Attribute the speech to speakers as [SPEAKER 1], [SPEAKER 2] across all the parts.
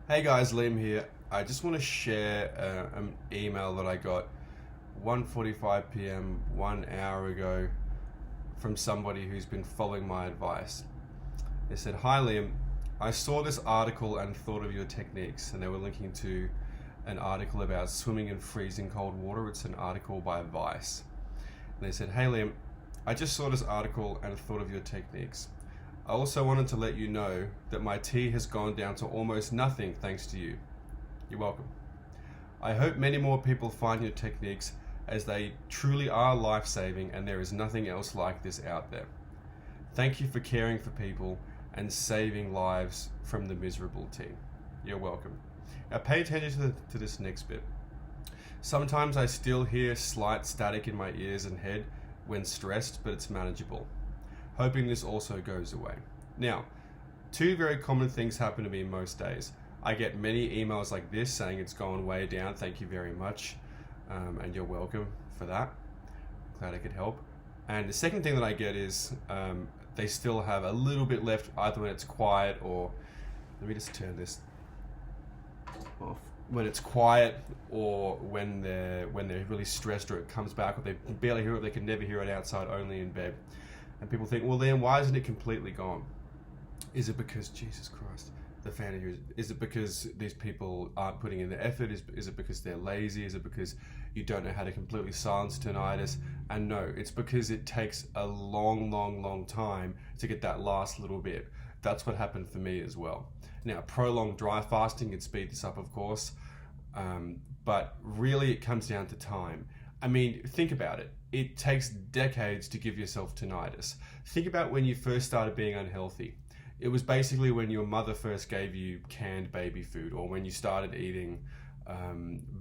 [SPEAKER 1] Hey guys, Liam here. I just want to share an email that I got 1:45 p.m. 1 hour ago from somebody who's been following my advice. They said, "Hi Liam, I saw this article and thought of your techniques." And they were linking to an article about swimming in freezing cold water. It's an article by Vice. And they said, "Hey Liam, I just saw this article and thought of your techniques. I also wanted to let you know that my tea has gone down to almost nothing thanks to you. You're welcome. I hope many more people find your techniques as they truly are life-saving and there is nothing else like this out there. Thank you for caring for people and saving lives from the miserable tea. You're welcome." Now pay attention to this next bit. "Sometimes I still hear slight static in my ears and head when stressed, but it's manageable. Hoping this also goes away." Now, two very common things happen to me most days. I get many emails like this saying it's gone way down, thank you very much, and you're welcome for that. Glad I could help. And the second thing that I get is they still have a little bit left, either when it's quiet or, let me just turn this off, when it's quiet or when they're really stressed or it comes back or they can barely hear it, they can never hear it outside, only in bed. And people think, well then why isn't it completely gone? Is it because, Jesus Christ, the fan of yours, is it because these people aren't putting in the effort? Is it because they're lazy? Is it because you don't know how to completely silence tinnitus? And no, it's because it takes a long time to get that last little bit. That's what happened for me as well. Now, prolonged dry fasting can speed this up, of course, but really it comes down to time. I mean, think about it. It takes decades to give yourself tinnitus. Think about when you first started being unhealthy. It was basically when your mother first gave you canned baby food, or when you started eating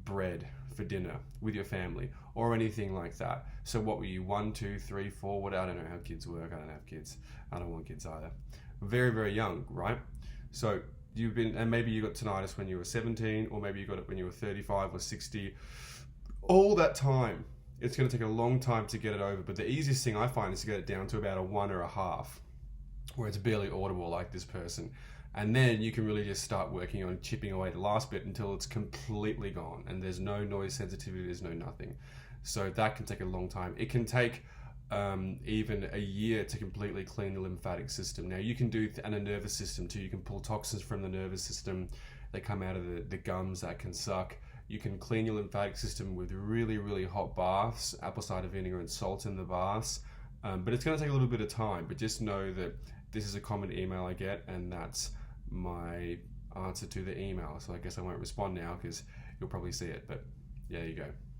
[SPEAKER 1] bread for dinner with your family, or anything like that. So what were you, 1, 2, 3, 4? What? I don't know how kids work. I don't have kids. I don't want kids either. Very young, right? So and maybe you got tinnitus when you were 17, or maybe you got it when you were 35 or 60. All that time, it's going to take a long time to get it over, but the easiest thing I find is to get it down to about a 1 or a half, where it's barely audible like this person. And then you can really just start working on chipping away the last bit until it's completely gone and there's no noise sensitivity, there's no nothing. So that can take a long time. It can take even a year to completely clean the lymphatic system. Now you can do, and the nervous system too, you can pull toxins from the nervous system. They come out of the gums, that can suck. You can clean your lymphatic system with really hot baths, apple cider vinegar and salt in the baths. But it's going to take a little bit of time. But just know that this is a common email I get, and that's my answer to the email. So I guess I won't respond now because you'll probably see it. But yeah, there you go.